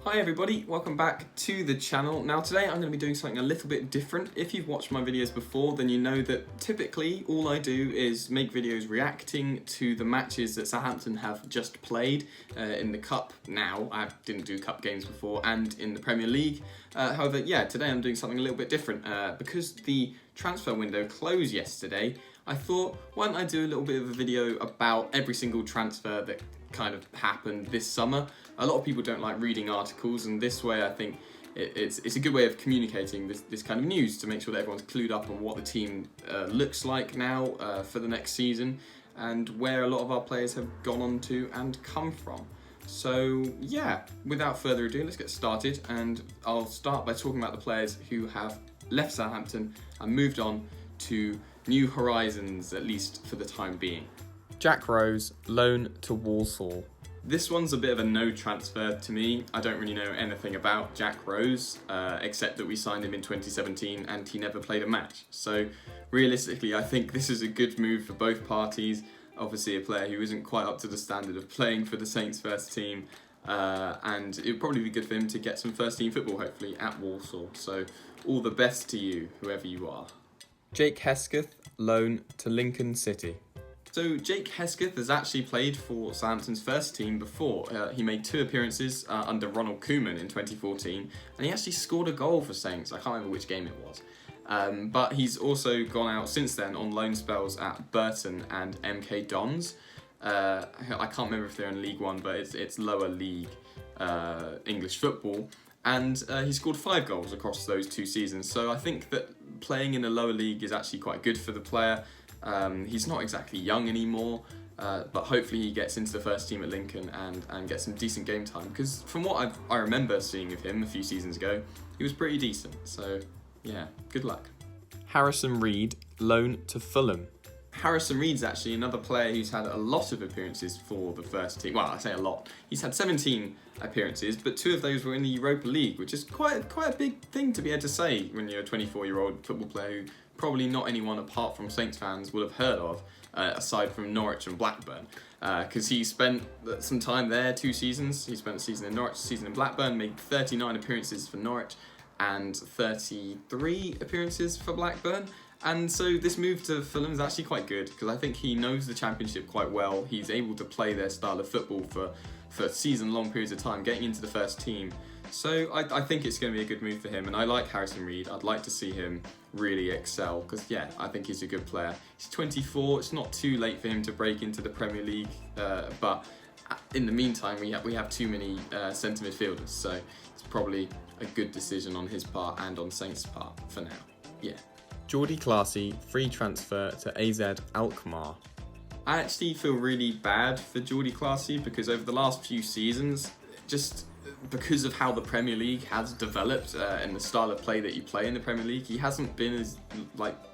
Hi everybody, welcome back to the channel. Now today I'm going to be doing something a little bit different. If you've watched my videos before, then you know that typically all I do is make videos reacting to the matches that Southampton have just played in the Cup now. I didn't do Cup games before, and in the Premier League. However, yeah, today I'm doing something a little bit different. Because the transfer window closed yesterday, I thought, why don't I do a little bit of a video about every single transfer that kind of happened this summer. A lot of people don't like reading articles, and this way I think it's a good way of communicating this kind of news to make sure that everyone's clued up on what the team looks like now for the next season and where a lot of our players have gone on to and come from. So yeah, without further ado, let's get started, and I'll start by talking about the players who have left Southampton and moved on to new horizons, at least for the time being. Jack Rose, loan to Walsall. This one's a bit of a no transfer to me. I don't really know anything about Jack Rose, except that we signed him in 2017 and he never played a match. So realistically, I think this is a good move for both parties. Obviously a player who isn't quite up to the standard of playing for the Saints first team, and it would probably be good for him to get some first team football, hopefully, at Walsall. So all the best to you, whoever you are. Jake Hesketh, loan to Lincoln City. So Jake Hesketh has actually played for Southampton's first team before. He made 2 appearances under Ronald Koeman in 2014, and he actually scored a goal for Saints. I can't remember which game it was. But he's also gone out since then on loan spells at Burton and MK Dons. I can't remember if they're in League One, but it's lower league English football. And he scored 5 goals across those 2 seasons. So I think that playing in a lower league is actually quite good for the player. He's not exactly young anymore, but hopefully he gets into the first team at Lincoln and gets some decent game time, because from what I remember seeing of him a few seasons ago, he was pretty decent. So yeah, good luck. Harrison Reed, loan to Fulham. Harrison Reed's actually another player who's had a lot of appearances for the first team. Well, I say a lot. He's had 17 appearances, but 2 of those were in the Europa League, which is quite a big thing to be able to say when you're a 24-year-old football player who probably not anyone apart from Saints fans will have heard of, aside from Norwich and Blackburn. Because he spent some time there, 2 seasons. He spent a season in Norwich, a season in Blackburn, made 39 appearances for Norwich and 33 appearances for Blackburn. And so this move to Fulham is actually quite good, because I think he knows the Championship quite well. He's able to play their style of football for season-long periods of time, getting into the first team. So I think it's going to be a good move for him, and I like Harrison Reed. I'd like to see him really excel, because yeah, I think he's a good player. He's 24, it's not too late for him to break into the Premier League, but in the meantime we have too many centre midfielders, so it's probably a good decision on his part and on Saints' part for now. Yeah. Jordy Clasie, free transfer to AZ Alkmaar. I actually feel really bad for Jordy Clasie, because over the last few seasons, just because of how the Premier League has developed and the style of play that you play in the Premier League, he hasn't been as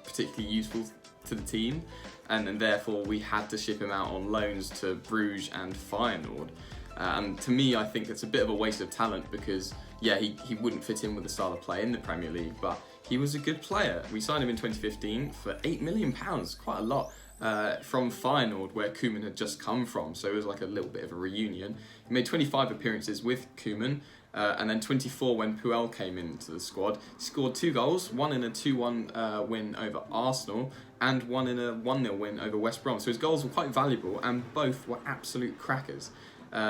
particularly useful to the team, and therefore we had to ship him out on loans to Bruges and Feyenoord. And to me, I think it's a bit of a waste of talent, because yeah, he wouldn't fit in with the style of play in the Premier League, but he was a good player. We signed him in 2015 for £8 million, quite a lot, from Feyenoord, where Koeman had just come from, so it was like a little bit of a reunion. He made 25 appearances with Koeman, and then 24 when Puel came into the squad. He scored 2 goals, one in a 2-1 win over Arsenal, and one in a 1-0 win over West Brom. So his goals were quite valuable, and both were absolute crackers.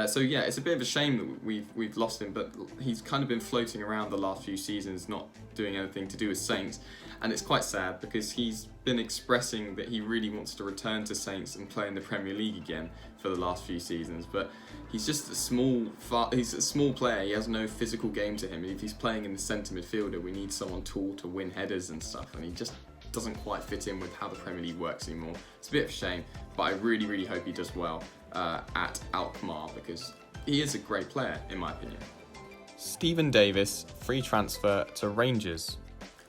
So yeah, it's a bit of a shame that we've lost him, but he's kind of been floating around the last few seasons, not doing anything to do with Saints, and it's quite sad, because he's been expressing that he really wants to return to Saints and play in the Premier League again for the last few seasons, but he's just he's a small player. He has no physical game to him. If he's playing in the centre midfielder, we need someone tall to win headers and stuff, and he just doesn't quite fit in with how the Premier League works anymore. It's a bit of a shame, but I really hope he does well at Alkmaar, because he is a great player in my opinion. Stephen Davis, free transfer to Rangers.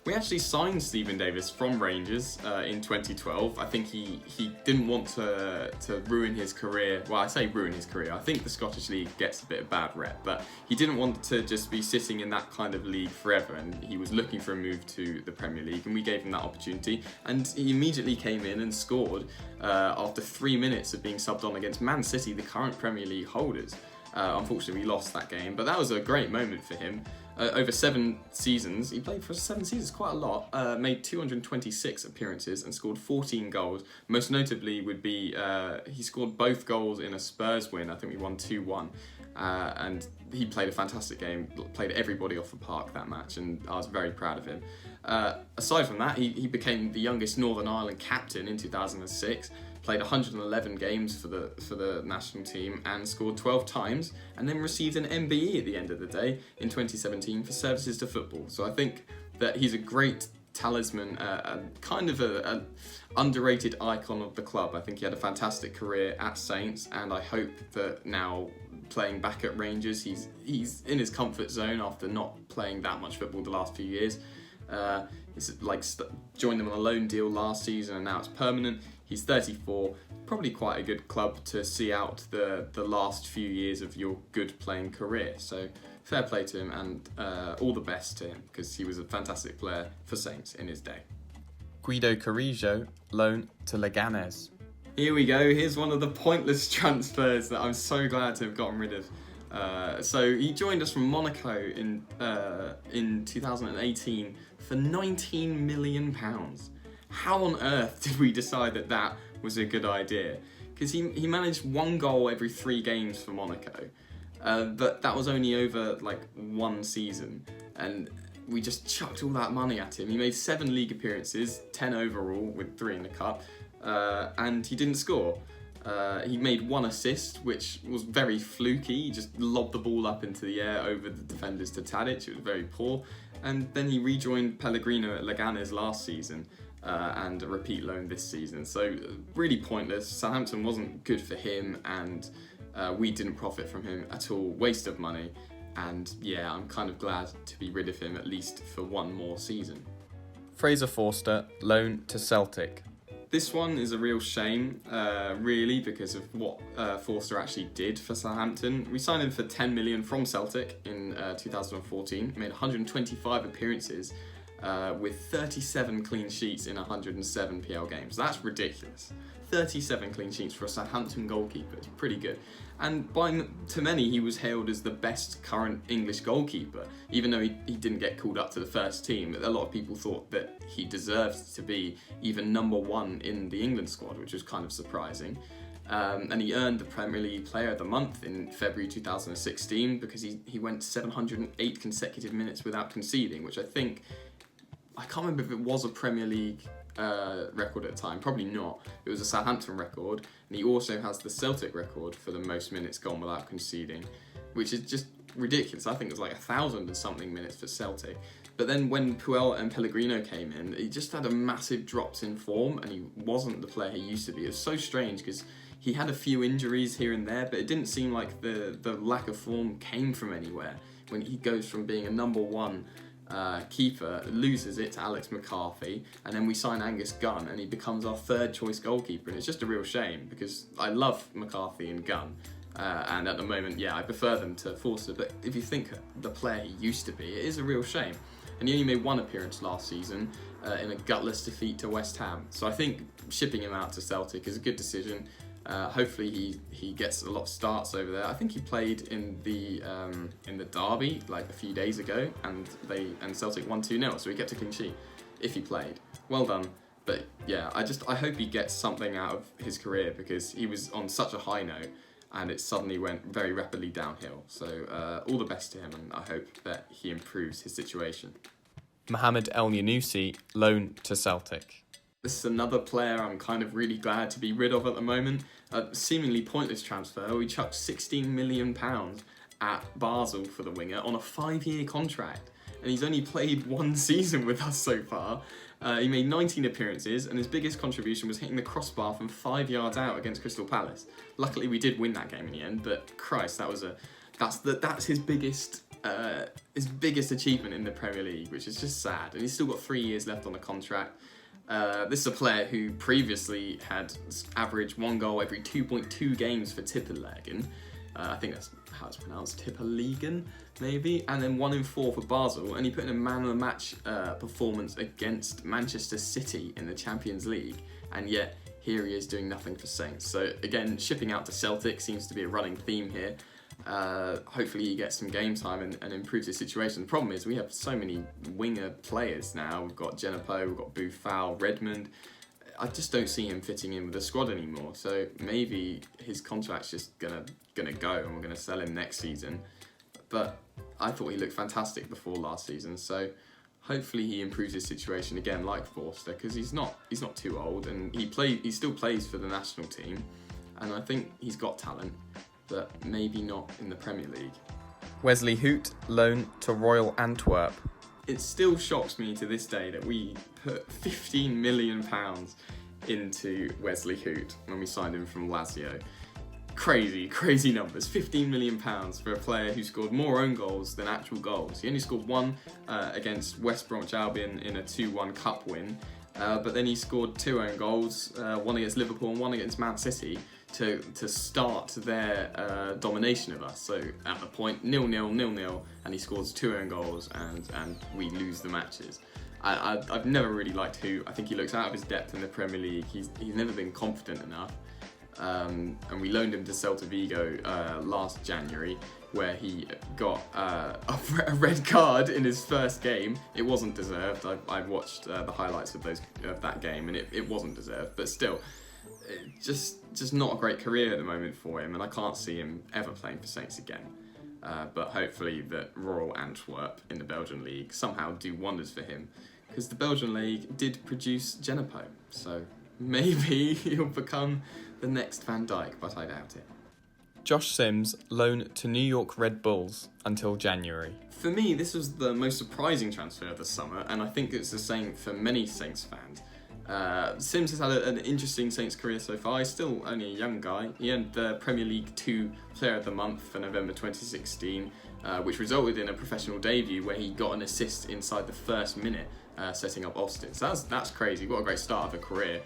We actually signed Stephen Davis from Rangers in 2012. I think he didn't want to ruin his career. Well, I say ruin his career. I think the Scottish League gets a bit of bad rep, but he didn't want to just be sitting in that kind of league forever, and he was looking for a move to the Premier League, and we gave him that opportunity, and he immediately came in and scored after 3 minutes of being subbed on against Man City, the current Premier League holders. Unfortunately, we lost that game, but that was a great moment for him. Over 7 seasons, he played for 7 seasons, quite a lot, made 226 appearances and scored 14 goals. Most notably would be, he scored both goals in a Spurs win. I think we won 2-1. And he played a fantastic game, played everybody off the park that match, and I was very proud of him. Aside from that, he became the youngest Northern Ireland captain in 2006, played 111 games for the national team and scored 12 times, and then received an MBE at the end of the day in 2017 for services to football. So I think that he's a great talisman, kind of an underrated icon of the club. I think he had a fantastic career at Saints, and I hope that now playing back at Rangers, he's in his comfort zone after not playing that much football the last few years. It's like joined them on a loan deal last season, and now it's permanent. He's 34, probably quite a good club to see out the last few years of your good playing career. So fair play to him, and all the best to him, because he was a fantastic player for Saints in his day. Guido Carrillo, loan to Leganés. Here we go, here's one of the pointless transfers that I'm so glad to have gotten rid of. So he joined us from Monaco in 2018 for £19 million. How on earth did we decide that was a good idea? Because he managed 1 goal every 3 games for Monaco, but that was only over like 1 season, and we just chucked all that money at him. He made 7 league appearances, 10 overall with 3 in the cup, and he didn't score. He made 1 assist, which was very fluky. He just lobbed the ball up into the air over the defenders to Targett. It was very poor. And then he rejoined Pellegrino at Leganés last season, and a repeat loan this season. So really pointless. Southampton wasn't good for him, and we didn't profit from him at all. Waste of money. And yeah, I'm kind of glad to be rid of him, at least for 1 more season. Fraser Forster, loan to Celtic. This one is a real shame, really, because of what Forster actually did for Southampton. We signed him for 10 million from Celtic in 2014, made 125 appearances with 37 clean sheets in 107 PL games. That's ridiculous. 37 clean sheets for a Southampton goalkeeper. It's pretty good. And to many, he was hailed as the best current English goalkeeper, even though he didn't get called up to the first team. A lot of people thought that he deserved to be even number 1 in the England squad, which was kind of surprising. And he earned the Premier League Player of the Month in February 2016 because he went 708 consecutive minutes without conceding, which I can't remember if it was a Premier League record at the time, probably not. It was a Southampton record, and he also has the Celtic record for the most minutes gone without conceding, which is just ridiculous. I think it was like 1,000 and something minutes for Celtic. But then when Puel and Pellegrino came in, he just had a massive drops in form, and he wasn't the player he used to be. It was so strange because he had a few injuries here and there, but it didn't seem like the lack of form came from anywhere. When he goes from being a number 1 keeper, loses it to Alex McCarthy, and then we sign Angus Gunn, and he becomes our 3rd choice goalkeeper, and it's just a real shame because I love McCarthy and Gunn, and at the moment, yeah, I prefer them to Forster, but if you think the player he used to be, it is a real shame. And he only made 1 appearance last season in a gutless defeat to West Ham, so I think shipping him out to Celtic is a good decision. Hopefully he gets a lot of starts over there. I think he played in the derby like a few days ago, and Celtic won 2-0, so he kept a clean sheet if he played. Well done. But yeah, I hope he gets something out of his career, because he was on such a high note and it suddenly went very rapidly downhill. So all the best to him, and I hope that he improves his situation. Mohamed Elneny, loan to Celtic. This is another player I'm kind of really glad to be rid of at the moment. A seemingly pointless transfer. We chucked £16 million at Basel for the winger on a 5-year contract, and he's only played 1 season with us so far. He made 19 appearances, and his biggest contribution was hitting the crossbar from 5 yards out against Crystal Palace. Luckily, we did win that game in the end, but Christ, that's his biggest achievement in the Premier League, which is just sad. And he's still got 3 years left on the contract. This is a player who previously had averaged 1 goal every 2.2 games for Tippeligaen. I think that's how it's pronounced, Tippeligaen, maybe. And then 1 in 4 for Basel. And he put in a man of the match performance against Manchester City in the Champions League. And yet, here he is doing nothing for Saints. So again, shipping out to Celtic seems to be a running theme here. Hopefully he gets some game time and improves his situation. The problem is we have so many winger players now. We've got Jenifer, we've got Boufal, Redmond. I just don't see him fitting in with the squad anymore. So maybe his contract's just gonna go and we're gonna sell him next season. But I thought he looked fantastic before last season. So hopefully he improves his situation again, like Forster, because he's not too old and he still plays for the national team, and I think he's got talent, but maybe not in the Premier League. Wesley Hoedt, loan to Royal Antwerp. It still shocks me to this day that we put £15 million into Wesley Hoedt when we signed him from Lazio. Crazy numbers. £15 million for a player who scored more own goals than actual goals. He only scored one against West Bromwich Albion in a 2-1 cup win, but then he scored 2 own goals, one against Liverpool and one against Man City, to start their domination of us. So at the point, 0-0, and he scores 2 own goals and we lose the matches. I've never really liked Hoedt. I think he looks out of his depth in the Premier League. He's never been confident enough. And we loaned him to Celta Vigo last January, where he got a red card in his first game. It wasn't deserved. I watched the highlights of that game, and it wasn't deserved. But still, just not a great career at the moment for him, and I can't see him ever playing for Saints again. But hopefully that Royal Antwerp in the Belgian League somehow do wonders for him, because the Belgian League did produce Jenifer, so maybe he'll become the next Van Dijk, but I doubt it. Josh Sims, loan to New York Red Bulls until January. For me, this was the most surprising transfer of the summer, and I think it's the same for many Saints fans. Sims has had an interesting Saints career so far. He's still only a young guy. He earned the Premier League 2 Player of the Month for November 2016, which resulted in a professional debut where he got an assist inside the first minute, setting up Austin. So that's crazy. What a great start of a career.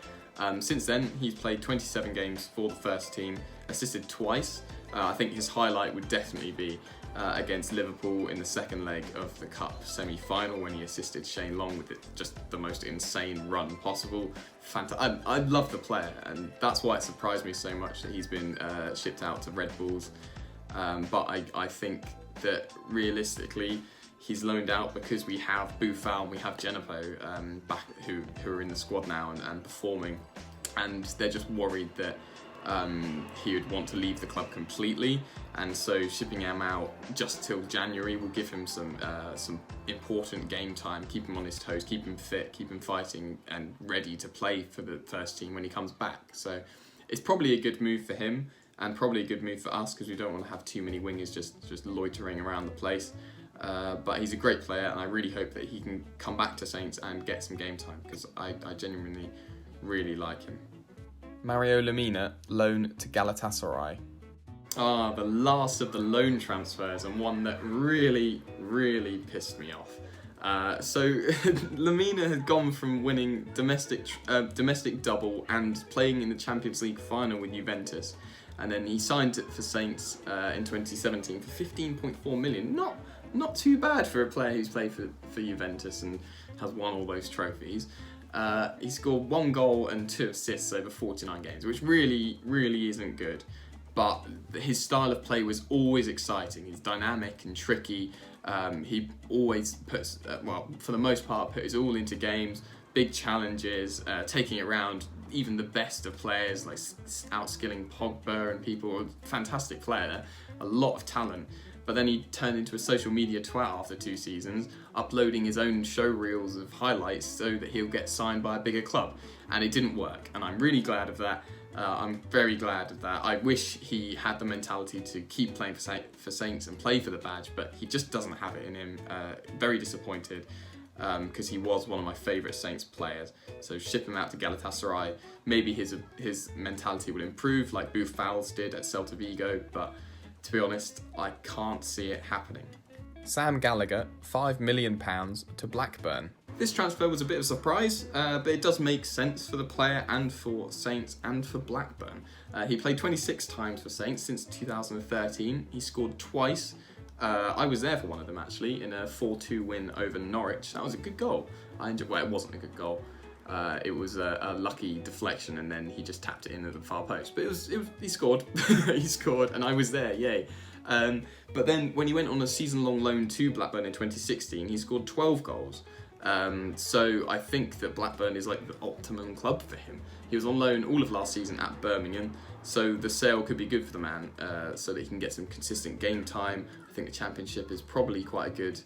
Since then, he's played 27 games for the first team, assisted twice. I think his highlight would definitely be against Liverpool in the second leg of the Cup semi-final when he assisted Shane Long with just the most insane run possible. I love the player, and that's why it surprised me so much that he's been shipped out to Red Bulls. But I think that realistically, he's loaned out because we have Boufal and we have Jenifer back who are in the squad now and performing, and they're just worried that he would want to leave the club completely, and so shipping him out just till January will give him some important game time, keep him on his toes, keep him fit, keep him fighting and ready to play for the first team when he comes back. So it's probably a good move for him and probably a good move for us, because we don't want to have too many wingers just loitering around the place. But he's a great player, and I really hope that he can come back to Saints and get some game time, because I genuinely really like him. Mario Lemina, loan to Galatasaray. The last of the loan transfers, and one that really pissed me off. So Lemina had gone from winning domestic double and playing in the Champions League final with Juventus, and then he signed it for Saints in 2017 for 15.4 million. Not too bad for a player who's played for Juventus and has won all those trophies. He scored 1 goal and 2 assists over 49 games, which really isn't good. But his style of play was always exciting. He's dynamic and tricky. He always puts, for the most part, put his all into games, big challenges, taking it around even the best of players, like outskilling Pogba and people. Fantastic player, a lot of talent. But then he turned into a social media twat after 2 seasons, uploading his own show reels of highlights so that he'll get signed by a bigger club. And it didn't work, and I'm really glad of that. I'm very glad of that. I wish he had the mentality to keep playing for Saints and play for the badge, but he just doesn't have it in him. Very disappointed, because he was one of my favourite Saints players. So ship him out to Galatasaray. Maybe his mentality will improve like Boufal's did at Celta Vigo, but to be honest, I can't see it happening. Sam Gallagher, £5 million to Blackburn. This transfer was a bit of a surprise, but it does make sense for the player and for Saints and for Blackburn. He played 26 times for Saints since 2013. He scored twice. I was there for one of them actually, in a 4-2 win over Norwich. That was a good goal. It wasn't a good goal. It was a lucky deflection, and then he just tapped it in at the far post. But he scored. He scored, and I was there. Yay! But then when he went on a season-long loan to Blackburn in 2016, he scored 12 goals. So I think that Blackburn is like the optimum club for him. He was on loan all of last season at Birmingham, so the sale could be good for the man, so that he can get some consistent game time. I think the Championship is probably quite a good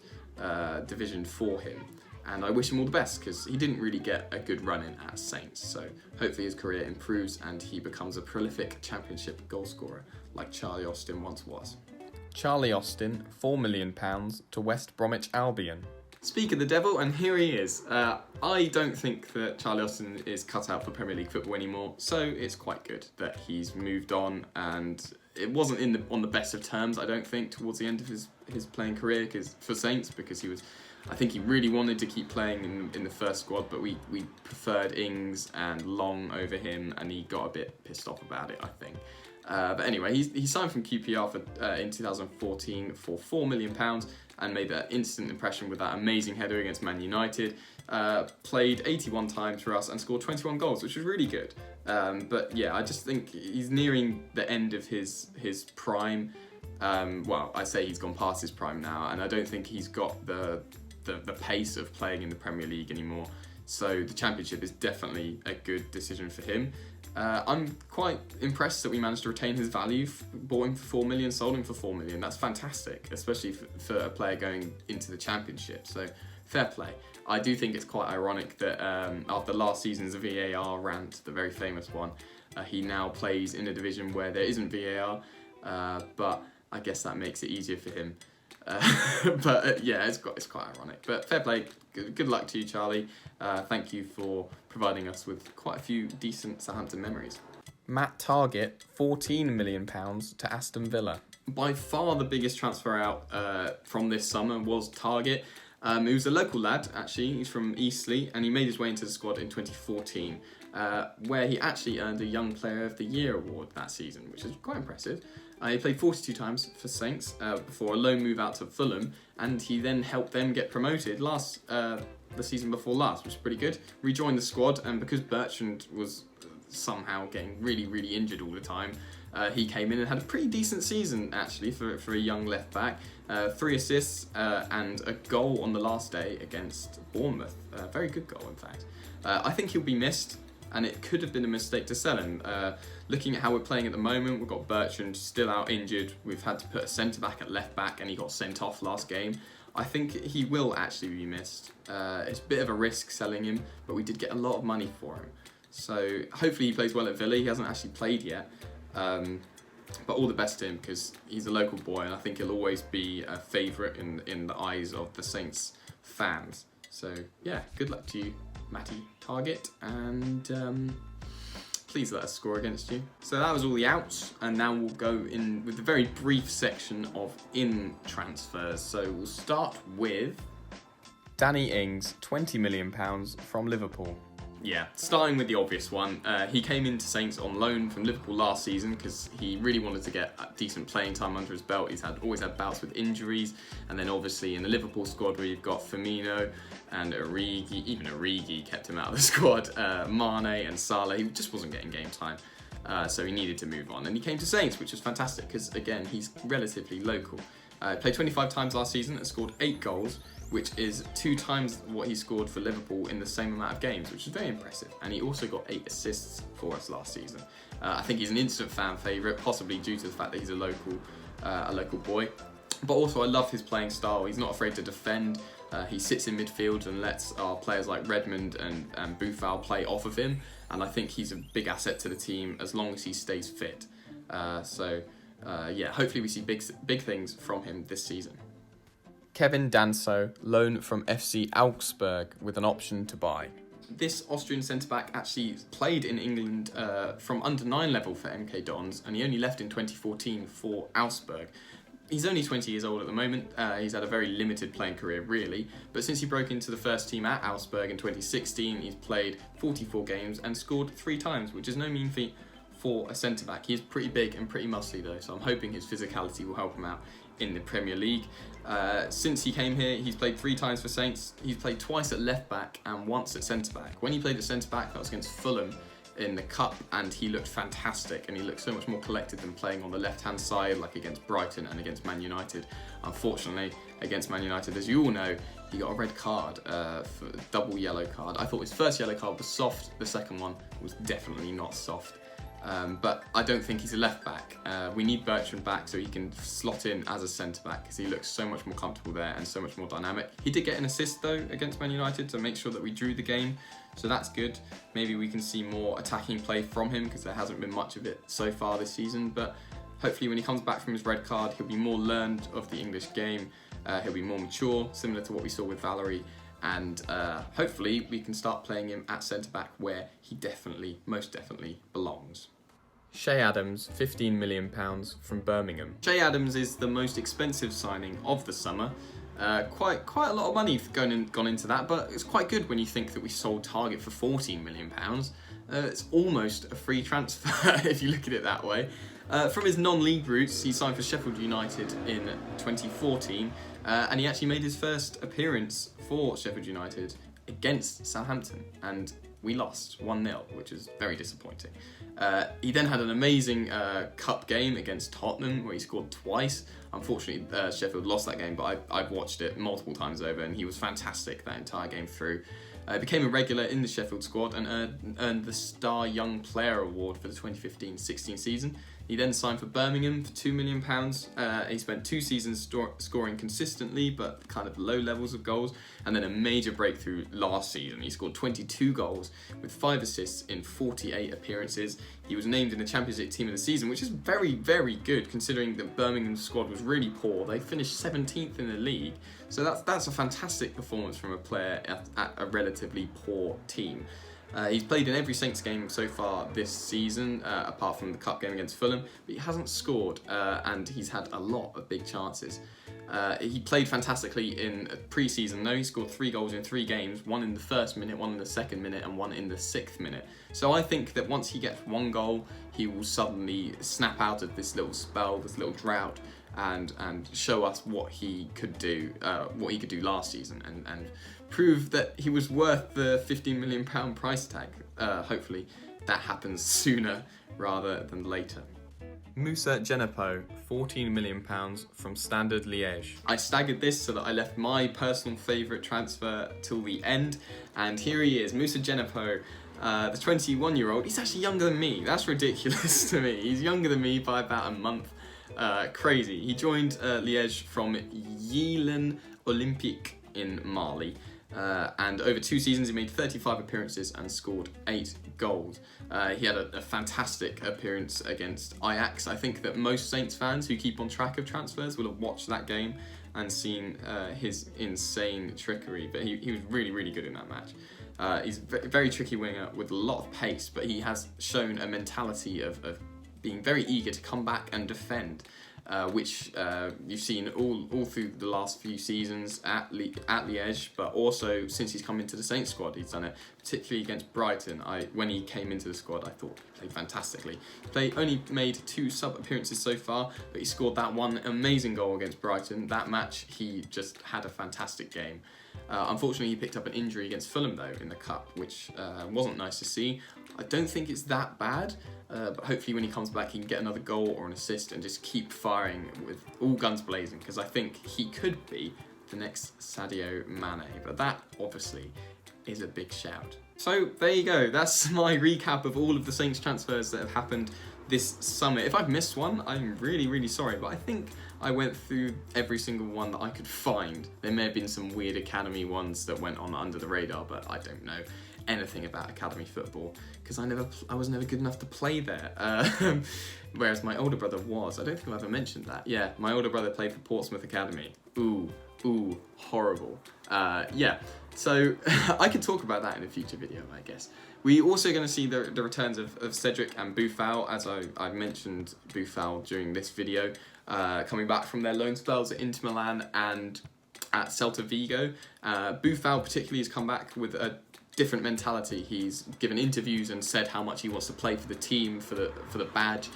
division for him, and I wish him all the best because he didn't really get a good run in at Saints. So hopefully his career improves and he becomes a prolific Championship goalscorer like Charlie Austin once was. Charlie Austin, £4 million to West Bromwich Albion. Speak of the devil, and here he is. I don't think that Charlie Austin is cut out for Premier League football anymore, so it's quite good that he's moved on, and it wasn't on the best of terms, I don't think, towards the end of his playing career for Saints, because I think he really wanted to keep playing in the first squad, but we preferred Ings and Long over him, and he got a bit pissed off about it, I think. But anyway, he signed from QPR in 2014 for £4 million and made that instant impression with that amazing header against Man United. Played 81 times for us and scored 21 goals, which was really good. But yeah, I just think he's nearing the end of his prime. Well, I say he's gone past his prime now, and I don't think he's got the pace of playing in the Premier League anymore. So the Championship is definitely a good decision for him. I'm quite impressed that we managed to retain his value, bought him for £4 million, sold him for £4 million. That's fantastic, especially for a player going into the Championship. So fair play. I do think it's quite ironic that after last season's VAR rant, the very famous one, he now plays in a division where there isn't VAR, but I guess that makes it easier for him. Yeah, it's quite ironic. But fair play. Good luck to you, Charlie. Thank you for providing us with quite a few decent Southampton memories. Matt Targett, £14 million to Aston Villa. By far the biggest transfer out from this summer was Targett. He was a local lad, actually. He's from Eastleigh, and he made his way into the squad in 2014, where he actually earned a Young Player of the Year award that season, which is quite impressive. He played 42 times for Saints before a loan move out to Fulham, and he then helped them get promoted the season before last, which is pretty good. Rejoined the squad, and because Bertrand was somehow getting really, really injured all the time, he came in and had a pretty decent season, actually, for a young left-back. 3 assists and a goal on the last day against Bournemouth. Very good goal, in fact. I think he'll be missed, and it could have been a mistake to sell him. Looking at how we're playing at the moment, we've got Bertrand still out injured. We've had to put a centre-back at left-back, and he got sent off last game. I think he will actually be missed. It's a bit of a risk selling him, but we did get a lot of money for him. So hopefully he plays well at Villa. He hasn't actually played yet. But all the best to him, because he's a local boy, and I think he'll always be a favourite in the eyes of the Saints fans. So yeah, good luck to you, Matty Targett, and please let us score against you. So that was all the outs, and now we'll go in with a very brief section of in transfers. So we'll start with Danny Ings, £20 million from Liverpool. Yeah, starting with the obvious one. He came into Saints on loan from Liverpool last season because he really wanted to get decent playing time under his belt. He's always had bouts with injuries, and then obviously in the Liverpool squad where you've got Firmino and Origi, even Origi kept him out of the squad, Mane and Salah, he just wasn't getting game time. So he needed to move on, and he came to Saints, which was fantastic because again, he's relatively local. Played 25 times last season and scored 8 goals, which is 2 times what he scored for Liverpool in the same amount of games, which is very impressive. And he also got 8 assists for us last season. I think he's an instant fan favourite, possibly due to the fact that he's a local boy. But also I love his playing style. He's not afraid to defend. He sits in midfield and lets our players like Redmond and Boufal play off of him. And I think he's a big asset to the team as long as he stays fit. Yeah, hopefully we see big things from him this season. Kevin Danso, loan from FC Augsburg with an option to buy. This Austrian centre-back actually played in England from under-9 level for MK Dons, and he only left in 2014 for Augsburg. He's only 20 years old at the moment. He's had a very limited playing career, really. But since he broke into the first team at Augsburg in 2016, he's played 44 games and scored 3 times, which is no mean feat for a centre-back. He is pretty big and pretty muscly, though, so I'm hoping his physicality will help him out in the Premier League. Since he came here, he's played 3 times for Saints. He's played twice at left-back and once at centre-back. When he played at centre-back, that was against Fulham in the Cup, and he looked fantastic, and he looked so much more collected than playing on the left-hand side, like against Brighton and against Man United. Unfortunately, against Man United, as you all know, he got a red card, for a double yellow card. I thought his first yellow card was soft, the second one was definitely not soft. But I don't think he's a left back. We need Bertrand back so he can slot in as a centre back, because he looks so much more comfortable there and so much more dynamic. He did get an assist though against Man United to make sure that we drew the game, so that's good. Maybe we can see more attacking play from him, because there hasn't been much of it so far this season, but hopefully when he comes back from his red card, he'll be more learned of the English game, he'll be more mature, similar to what we saw with Valery, and hopefully we can start playing him at centre back where he most definitely belongs. Che Adams, £15 million from Birmingham. Che Adams is the most expensive signing of the summer. Quite a lot of money gone into that, but it's quite good when you think that we sold Targett for £14 million. It's almost a free transfer if you look at it that way. From his non-league roots, he signed for Sheffield United in 2014, and he actually made his first appearance for Sheffield United against Southampton, and we lost 1-0, which is very disappointing. He then had an amazing cup game against Tottenham where he scored twice. Unfortunately, Sheffield lost that game, but I've watched it multiple times over, and he was fantastic that entire game through. Became a regular in the Sheffield squad and earned the Star Young Player Award for the 2015-16 season. He then signed for Birmingham for £2 million. He spent 2 seasons scoring consistently, but kind of low levels of goals, and then a major breakthrough last season. He scored 22 goals with 5 assists in 48 appearances. He was named in the Champions League Team of the Season, which is very, very good considering that Birmingham's squad was really poor. They finished 17th in the league, so that's a fantastic performance from a player at a relatively poor team. He's played in every Saints game so far this season, apart from the cup game against Fulham, but he hasn't scored, and he's had a lot of big chances. He played fantastically in pre-season though. He scored 3 goals in 3 games, 1 in the first minute, 1 in the second minute, and 1 in the 6th minute. So I think that once he gets 1 goal, he will suddenly snap out of this little spell, this little drought, and show us what he could do last season, and prove that he was worth the £15 million price tag. Hopefully that happens sooner rather than later. Musa Jenifer, £14 million from Standard Liège. I staggered this so that I left my personal favourite transfer till the end, and here he is, Musa Jenifer, the 21-year-old. He's actually younger than me. That's ridiculous to me. He's younger than me by about a month. Crazy. He joined Liège from Yilan Olympique in Mali. And over 2 seasons he made 35 appearances and scored 8 goals. He had a fantastic appearance against Ajax. I think that most Saints fans who keep on track of transfers will have watched that game and seen his insane trickery, but he was really, really good in that match. He's a very tricky winger with a lot of pace, but he has shown a mentality of being very eager to come back and defend. Which you've seen all through the last few seasons at Liège, but also since he's come into the Saints squad, he's done it, particularly against Brighton. When he came into the squad, I thought he played fantastically. He only made 2 sub-appearances so far, but he scored that one amazing goal against Brighton. That match, he just had a fantastic game. Unfortunately, he picked up an injury against Fulham, though, in the Cup, which wasn't nice to see. I don't think it's that bad, but hopefully when he comes back he can get another goal or an assist and just keep firing with all guns blazing, because I think he could be the next Sadio Mane, but that obviously is a big shout. So there you go, that's my recap of all of the Saints transfers that have happened this summer. If I've missed one, I'm really, really sorry, but I think I went through every single one that I could find. There may have been some weird academy ones that went on under the radar, but I don't know anything about academy football because I was never good enough to play there, whereas my older brother was. I don't think I've ever mentioned that. Yeah, my older brother played for Portsmouth Academy. Ooh, horrible. Yeah, so I could talk about that in a future video, I guess. We're also going to see the returns of Cedric and Boufal, as I mentioned Boufal during this video, coming back from their loan spells at Inter Milan and at Celta Vigo. Boufal particularly has come back with a different mentality. He's given interviews and said how much he wants to play for the team, for the badge.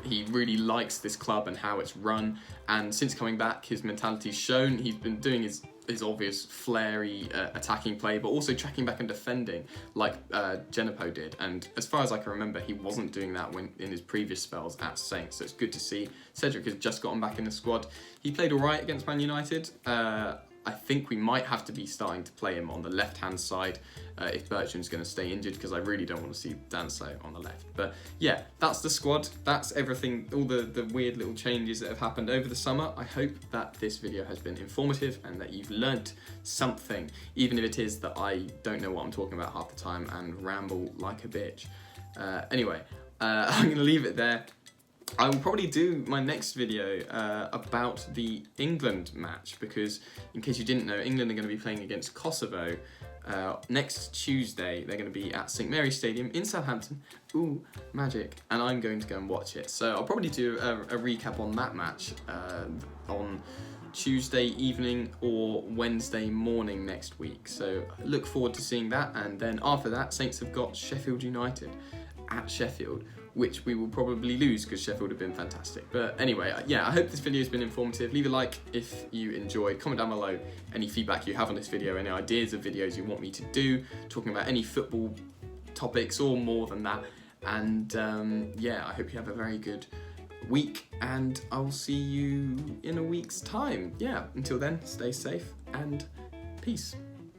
He really likes this club and how it's run, and since coming back his mentality's shown. He's been doing his his obvious flary attacking play, but also tracking back and defending like Jenifer did. And as far as I can remember, he wasn't doing that when in his previous spells at Saints. So it's good to see. Cedric has just gotten back in the squad. He played all right against Man United. I think we might have to be starting to play him on the left-hand side if Bertrand's going to stay injured, because I really don't want to see Danso on the left. But yeah, that's the squad. That's everything, all the weird little changes that have happened over the summer. I hope that this video has been informative and that you've learnt something, even if it is that I don't know what I'm talking about half the time and ramble like a bitch. Anyway, I'm going to leave it there. I will probably do my next video about the England match, because in case you didn't know, England are going to be playing against Kosovo next Tuesday. They're going to be at St Mary's Stadium in Southampton. Ooh, magic. And I'm going to go and watch it. So I'll probably do a recap on that match on Tuesday evening or Wednesday morning next week. So look forward to seeing that. And then after that, Saints have got Sheffield United at Sheffield, which we will probably lose because Sheffield have been fantastic. But anyway, yeah, I hope this video has been informative. Leave a like if you enjoyed. Comment down below any feedback you have on this video, any ideas of videos you want me to do, talking about any football topics or more than that. And yeah, I hope you have a very good week, and I'll see you in a week's time. Yeah, until then, stay safe and peace.